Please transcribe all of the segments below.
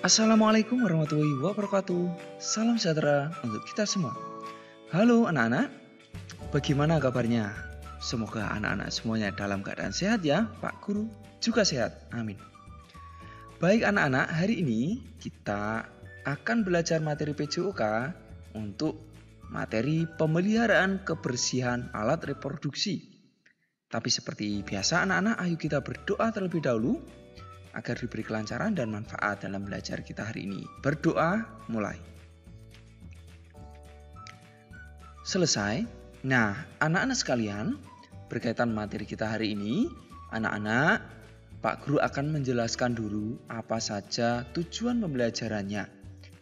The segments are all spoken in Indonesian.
Assalamualaikum warahmatullahi wabarakatuh. Salam sejahtera untuk kita semua. Halo anak-anak, bagaimana kabarnya? Semoga anak-anak semuanya dalam keadaan sehat ya, Pak Guru juga sehat. Amin. Baik anak-anak, hari ini kita akan belajar materi PJOK untuk materi pemeliharaan kebersihan alat reproduksi. Tapi seperti biasa anak-anak, ayo kita berdoa terlebih dahulu agar diberi kelancaran dan manfaat dalam belajar kita hari ini. Berdoa mulai. Selesai. Nah, anak-anak sekalian, berkaitan materi kita hari ini, anak-anak, Pak Guru akan menjelaskan dulu apa saja tujuan pembelajarannya.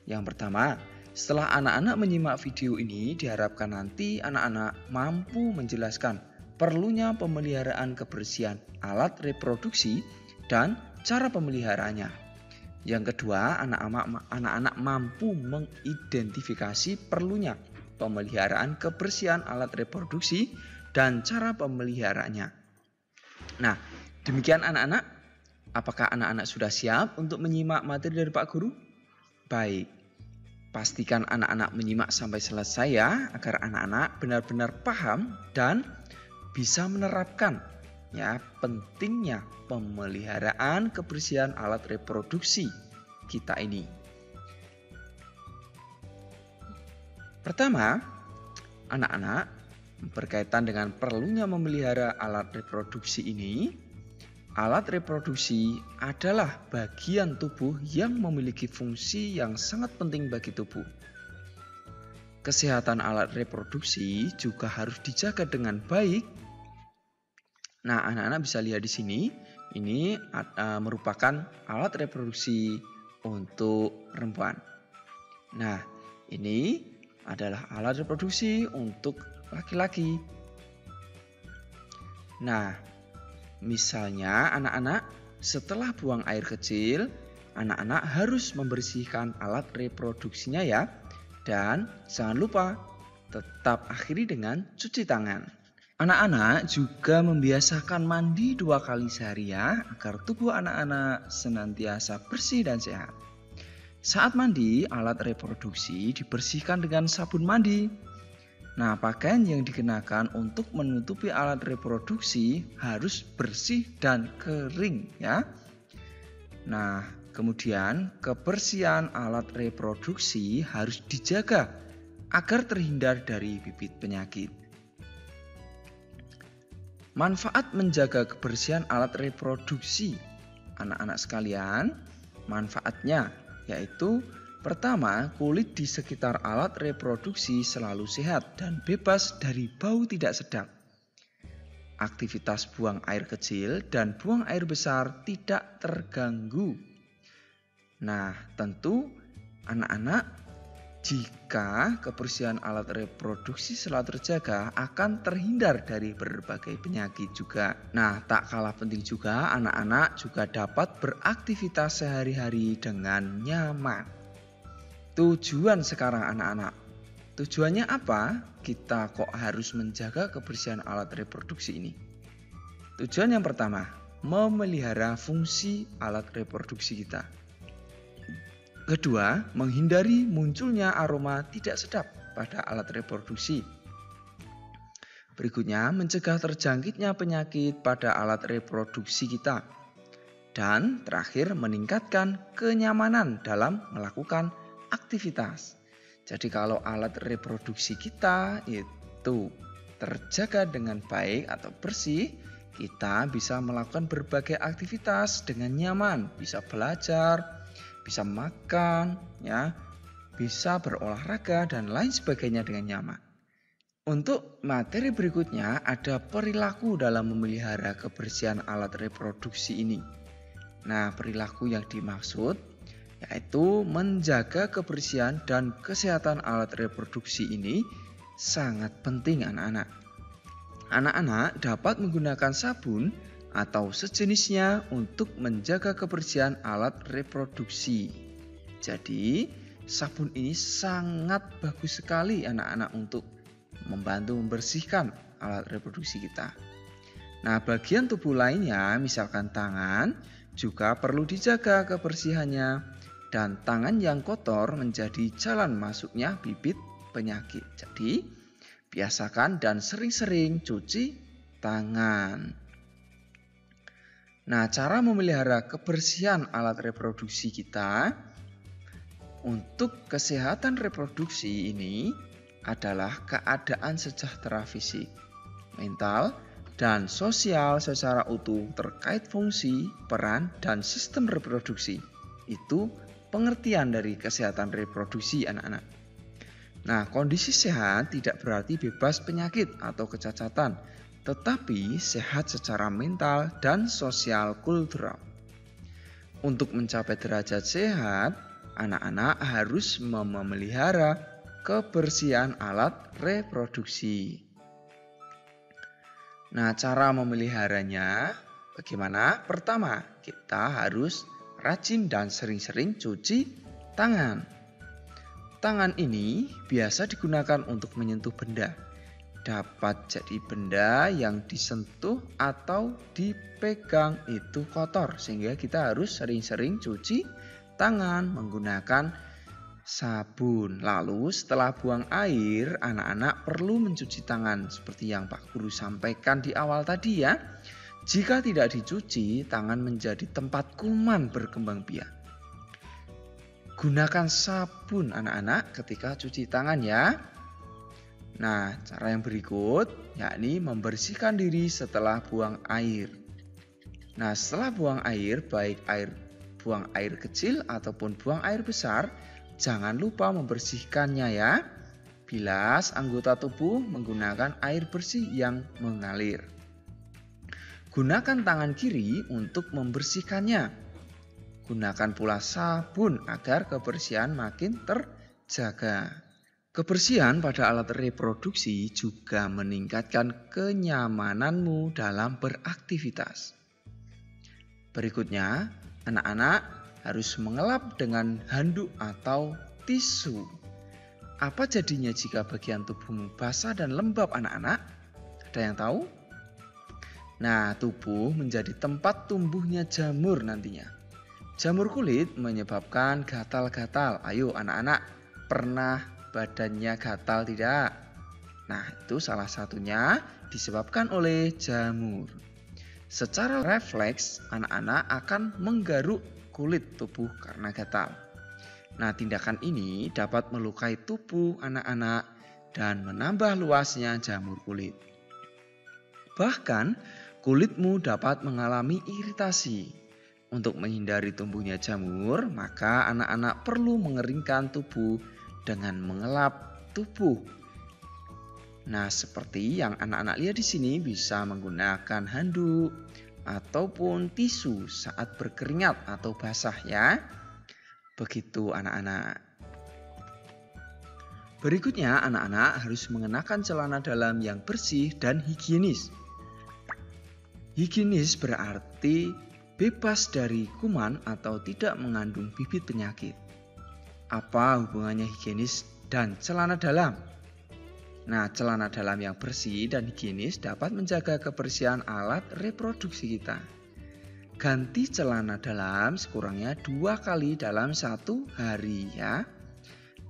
Yang pertama, setelah anak-anak menyimak video ini, diharapkan nanti anak-anak mampu menjelaskan perlunya pemeliharaan kebersihan alat reproduksi dan cara pemeliharaannya. Yang kedua, anak-anak mampu mengidentifikasi perlunya pemeliharaan kebersihan alat reproduksi dan cara pemeliharaannya. Nah, demikian anak-anak. Apakah anak-anak sudah siap untuk menyimak materi dari Pak Guru? Baik, pastikan anak-anak menyimak sampai selesai ya, agar anak-anak benar-benar paham dan bisa menerapkan ya pentingnya pemeliharaan kebersihan alat reproduksi kita ini. Pertama, anak-anak, berkaitan dengan perlunya memelihara alat reproduksi ini, alat reproduksi adalah bagian tubuh yang memiliki fungsi yang sangat penting bagi tubuh. Kesehatan alat reproduksi juga harus dijaga dengan baik. Nah, anak-anak bisa lihat di sini, ini merupakan alat reproduksi untuk perempuan. Nah, ini adalah alat reproduksi untuk laki-laki. Nah, misalnya anak-anak setelah buang air kecil, anak-anak harus membersihkan alat reproduksinya ya. Dan jangan lupa tetap akhiri dengan cuci tangan. Anak-anak juga membiasakan mandi 2 kali sehari ya, agar tubuh anak-anak senantiasa bersih dan sehat. Saat mandi, alat reproduksi dibersihkan dengan sabun mandi. Nah, pakaian yang dikenakan untuk menutupi alat reproduksi harus bersih dan kering ya. Nah, kemudian kebersihan alat reproduksi harus dijaga agar terhindar dari bibit penyakit. Manfaat menjaga kebersihan alat reproduksi, anak-anak sekalian, manfaatnya yaitu pertama, kulit di sekitar alat reproduksi selalu sehat dan bebas dari bau tidak sedap. Aktivitas buang air kecil dan buang air besar tidak terganggu. Nah, tentu anak-anak, jika kebersihan alat reproduksi selalu terjaga, akan terhindar dari berbagai penyakit juga. Nah, tak kalah penting juga anak-anak juga dapat beraktivitas sehari-hari dengan nyaman. Tujuan sekarang anak-anak, tujuannya apa? Kita kok harus menjaga kebersihan alat reproduksi ini? Tujuan yang pertama, memelihara fungsi alat reproduksi kita. Kedua, menghindari munculnya aroma tidak sedap pada alat reproduksi. Berikutnya, mencegah terjangkitnya penyakit pada alat reproduksi kita. Dan terakhir, meningkatkan kenyamanan dalam melakukan aktivitas. Jadi kalau alat reproduksi kita itu terjaga dengan baik atau bersih, kita bisa melakukan berbagai aktivitas dengan nyaman, bisa belajar, bisa makan, ya, bisa berolahraga dan lain sebagainya dengan nyaman. Untuk materi berikutnya ada perilaku dalam memelihara kebersihan alat reproduksi ini. Nah, perilaku yang dimaksud yaitu menjaga kebersihan dan kesehatan alat reproduksi ini sangat penting anak-anak. Anak-anak dapat menggunakan sabun atau sejenisnya untuk menjaga kebersihan alat reproduksi. Jadi, sabun ini sangat bagus sekali anak-anak untuk membantu membersihkan alat reproduksi kita. Nah, bagian tubuh lainnya, misalkan tangan, juga perlu dijaga kebersihannya. dan tangan yang kotor menjadi jalan masuknya bibit penyakit. Jadi, biasakan dan sering-sering cuci tangan. Nah, cara memelihara kebersihan alat reproduksi kita untuk kesehatan reproduksi ini adalah keadaan sejahtera fisik, mental, dan sosial secara utuh terkait fungsi, peran, dan sistem reproduksi. Itu pengertian dari kesehatan reproduksi anak-anak. Nah, kondisi sehat tidak berarti bebas penyakit atau kecacatan, tetapi sehat secara mental dan sosial kultural. Untuk mencapai derajat sehat, anak-anak harus memelihara kebersihan alat reproduksi. Nah, cara memeliharanya bagaimana? Pertama, kita harus rajin dan sering-sering cuci tangan. Tangan ini biasa digunakan untuk menyentuh benda. Dapat jadi benda yang disentuh atau dipegang itu kotor, sehingga kita harus sering-sering cuci tangan menggunakan sabun. Lalu setelah buang air, anak-anak perlu mencuci tangan seperti yang Pak Guru sampaikan di awal tadi ya. Jika tidak dicuci, tangan menjadi tempat kuman berkembang biak. Gunakan sabun anak-anak ketika cuci tangan ya. Nah, cara yang berikut yakni membersihkan diri setelah buang air. Nah, setelah buang air, baik buang air kecil ataupun buang air besar, jangan lupa membersihkannya ya. Bilas anggota tubuh menggunakan air bersih yang mengalir. Gunakan tangan kiri untuk membersihkannya. Gunakan pula sabun agar kebersihan makin terjaga. Kebersihan pada alat reproduksi juga meningkatkan kenyamananmu dalam beraktivitas. Berikutnya, anak-anak harus mengelap dengan handuk atau tisu. Apa jadinya jika bagian tubuhmu basah dan lembab anak-anak? Ada yang tahu? Nah, tubuh menjadi tempat tumbuhnya jamur nantinya. Jamur kulit menyebabkan gatal-gatal. Ayo anak-anak, pernah badannya gatal tidak? Nah, itu salah satunya disebabkan oleh jamur. Secara refleks, anak-anak akan menggaruk kulit tubuh karena gatal. Nah, tindakan ini dapat melukai tubuh anak-anak dan menambah luasnya jamur kulit. Bahkan, kulitmu dapat mengalami iritasi. Untuk menghindari tumbuhnya jamur, maka anak-anak perlu mengeringkan tubuh dengan mengelap tubuh. Nah, seperti yang anak-anak lihat di sini, bisa menggunakan handuk ataupun tisu saat berkeringat atau basah ya. Begitu anak-anak. Berikutnya, anak-anak harus mengenakan celana dalam yang bersih dan higienis. Higienis berarti bebas dari kuman atau tidak mengandung bibit penyakit. Apa hubungannya higienis dan celana dalam? Nah, celana dalam yang bersih dan higienis dapat menjaga kebersihan alat reproduksi kita. Ganti celana dalam sekurangnya 2 kali dalam 1 hari ya.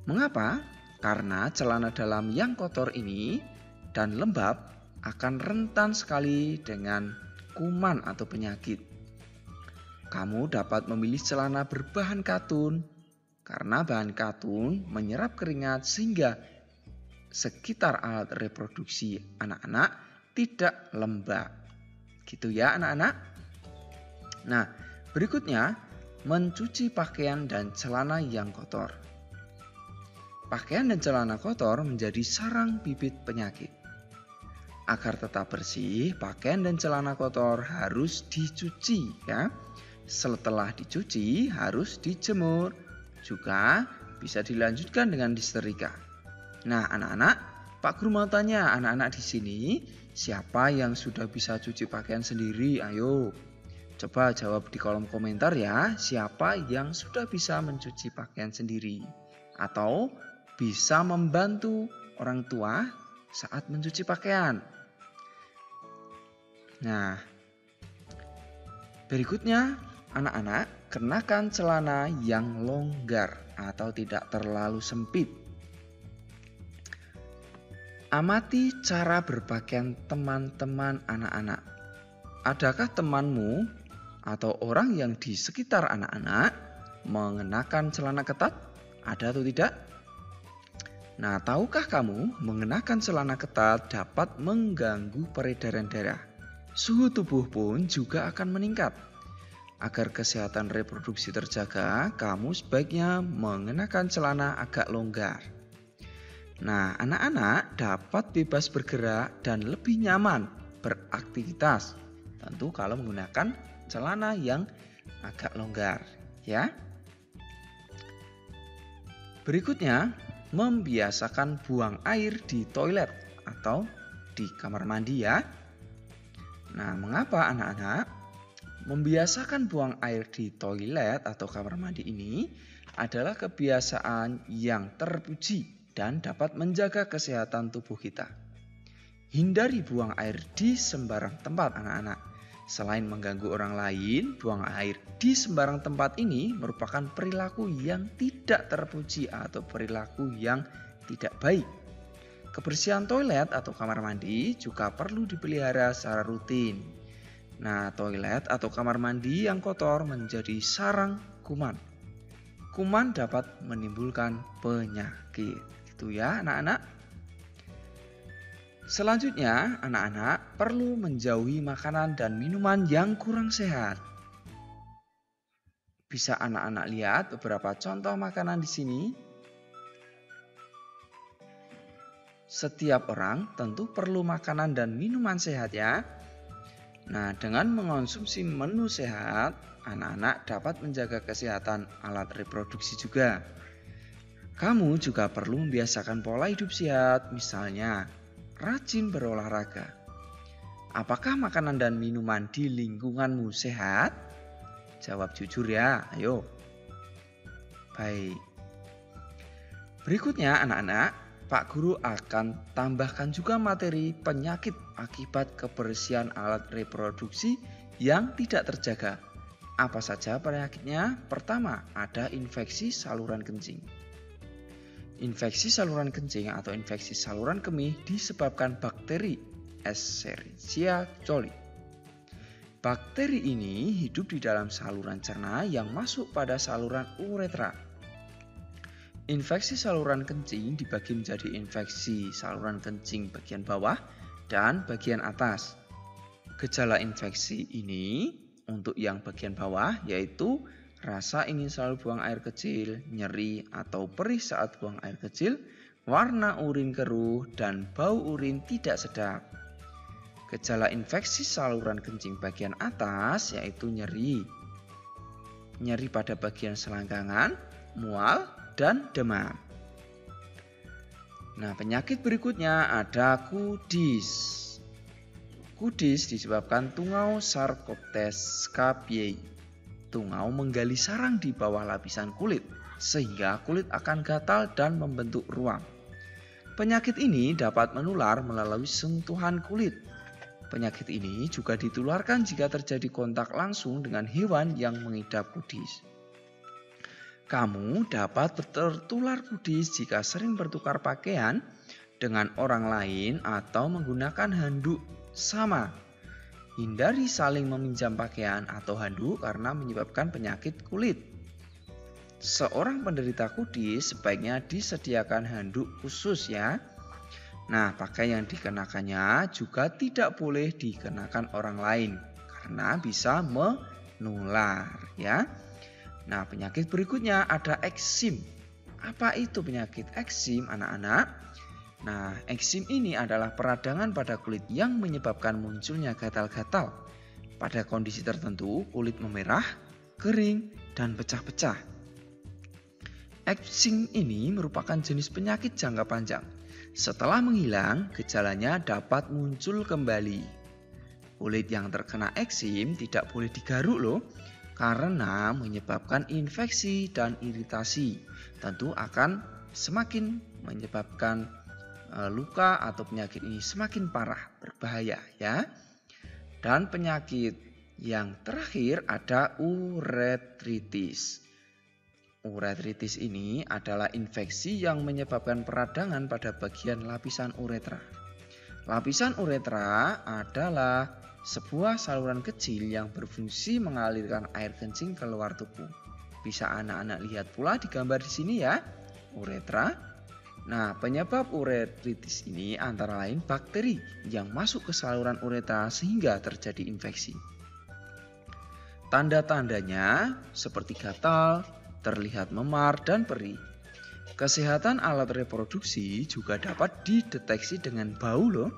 Mengapa? Karena celana dalam yang kotor ini dan lembab akan rentan sekali dengan kuman atau penyakit. Kamu dapat memilih celana berbahan katun karena bahan katun menyerap keringat sehingga sekitar alat reproduksi anak-anak tidak lembab. Gitu ya anak-anak. Nah, berikutnya mencuci pakaian dan celana yang kotor. Pakaian dan celana kotor menjadi sarang bibit penyakit. Agar tetap bersih, pakaian dan celana kotor harus dicuci ya. Setelah dicuci harus dijemur. Juga bisa dilanjutkan dengan disetrika. Nah, anak-anak, Pak Guru mau tanya anak-anak di sini, siapa yang sudah bisa cuci pakaian sendiri? Ayo, coba jawab di kolom komentar ya. Siapa yang sudah bisa mencuci pakaian sendiri? Atau bisa membantu orang tua saat mencuci pakaian? Nah, berikutnya anak-anak kenakan celana yang longgar atau tidak terlalu sempit. Amati cara berpakaian teman-teman anak-anak. Adakah temanmu atau orang yang di sekitar anak-anak mengenakan celana ketat? Ada atau tidak? Nah, tahukah kamu mengenakan celana ketat dapat mengganggu peredaran darah? Suhu tubuh pun juga akan meningkat. Agar kesehatan reproduksi terjaga, kamu sebaiknya mengenakan celana agak longgar. Nah, anak-anak dapat bebas bergerak dan lebih nyaman beraktivitas. Tentu kalau menggunakan celana yang agak longgar, ya. Berikutnya, membiasakan buang air di toilet atau di kamar mandi, ya. Nah, mengapa anak-anak membiasakan buang air di toilet atau kamar mandi ini adalah kebiasaan yang terpuji dan dapat menjaga kesehatan tubuh kita. Hindari buang air di sembarang tempat, anak-anak. Selain mengganggu orang lain, buang air di sembarang tempat ini merupakan perilaku yang tidak terpuji atau perilaku yang tidak baik. Kebersihan toilet atau kamar mandi juga perlu dipelihara secara rutin. Nah, toilet atau kamar mandi yang kotor menjadi sarang kuman. Kuman dapat menimbulkan penyakit. Itu ya, anak-anak. Selanjutnya, anak-anak perlu menjauhi makanan dan minuman yang kurang sehat. Bisa anak-anak lihat beberapa contoh makanan di sini. Setiap orang tentu perlu makanan dan minuman sehat, ya. Nah, dengan mengonsumsi menu sehat, anak-anak dapat menjaga kesehatan alat reproduksi juga. Kamu juga perlu membiasakan pola hidup sehat, misalnya rajin berolahraga. Apakah makanan dan minuman di lingkunganmu sehat? Jawab jujur ya, ayo. Baik. Berikutnya anak-anak, Pak Guru akan tambahkan juga materi penyakit akibat kebersihan alat reproduksi yang tidak terjaga. Apa saja penyakitnya? Pertama, ada infeksi saluran kencing. Infeksi saluran kencing atau infeksi saluran kemih disebabkan bakteri Escherichia coli. Bakteri ini hidup di dalam saluran cerna yang masuk pada saluran uretra. Infeksi saluran kencing dibagi menjadi infeksi saluran kencing bagian bawah dan bagian atas. Gejala infeksi ini untuk yang bagian bawah yaitu rasa ingin selalu buang air kecil, nyeri atau perih saat buang air kecil, warna urin keruh, dan bau urin tidak sedap. Gejala infeksi saluran kencing bagian atas yaitu nyeri pada bagian selangkangan, mual, dan demam. Nah, penyakit berikutnya ada kudis. Kudis disebabkan tungau Sarcoptes scabiei. Tungau menggali sarang di bawah lapisan kulit, sehingga kulit akan gatal dan membentuk ruam. Penyakit ini dapat menular melalui sentuhan kulit. Penyakit ini juga ditularkan jika terjadi kontak langsung dengan hewan yang mengidap kudis. Kamu dapat tertular kudis jika sering bertukar pakaian dengan orang lain atau menggunakan handuk sama. Hindari saling meminjam pakaian atau handuk karena menyebabkan penyakit kulit. Seorang penderita kudis sebaiknya disediakan handuk khusus, ya. Nah, pakaian yang dikenakannya juga tidak boleh dikenakan orang lain karena bisa menular, ya. Nah, penyakit berikutnya ada eksim. Apa itu penyakit eksim, anak-anak? Nah, eksim ini adalah peradangan pada kulit yang menyebabkan munculnya gatal-gatal. Pada kondisi tertentu, kulit memerah, kering, dan pecah-pecah. Eksim ini merupakan jenis penyakit jangka panjang. Setelah menghilang, gejalanya dapat muncul kembali. Kulit yang terkena eksim tidak boleh digaruk loh, karena menyebabkan infeksi dan iritasi. Tentu akan semakin menyebabkan luka atau penyakit ini semakin parah, berbahaya, ya. Dan penyakit Yang terakhir ada uretritis. Uretritis ini adalah infeksi yang menyebabkan peradangan pada bagian lapisan uretra. Lapisan uretra adalah sebuah saluran kecil yang berfungsi mengalirkan air kencing keluar tubuh. Bisa anak-anak lihat pula di gambar di sini ya, uretra. Nah, penyebab uretritis ini antara lain bakteri yang masuk ke saluran uretra sehingga terjadi infeksi. Tanda-tandanya seperti gatal, terlihat memar dan perih. Kesehatan alat reproduksi juga dapat dideteksi dengan bau loh.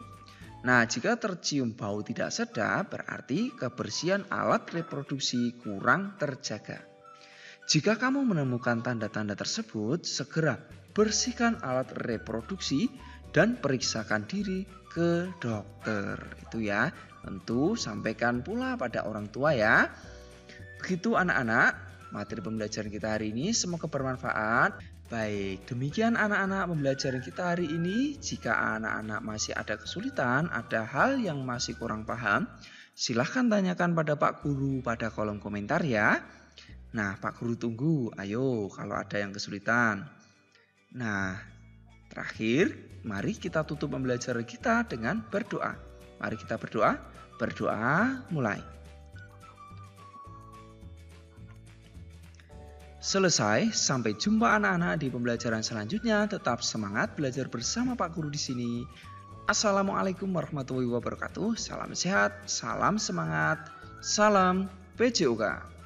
Nah, jika tercium bau tidak sedap berarti kebersihan alat reproduksi kurang terjaga. Jika kamu menemukan tanda-tanda tersebut, segera bersihkan alat reproduksi dan periksakan diri ke dokter. Itu ya, tentu sampaikan pula pada orang tua ya. Begitu anak-anak, materi pembelajaran kita hari ini semoga bermanfaat. Baik, demikian anak-anak pembelajaran kita hari ini. Jika anak-anak masih ada kesulitan, ada hal yang masih kurang paham, silahkan tanyakan pada Pak Guru pada kolom komentar ya. Nah, Pak Guru tunggu, ayo kalau ada yang kesulitan. Nah, terakhir, mari kita tutup pembelajaran kita dengan berdoa. Mari kita berdoa. Berdoa mulai. Selesai, sampai jumpa anak-anak di pembelajaran selanjutnya. Tetap semangat belajar bersama Pak Guru di sini. Assalamualaikum warahmatullahi wabarakatuh. Salam sehat, salam semangat, salam PJOK.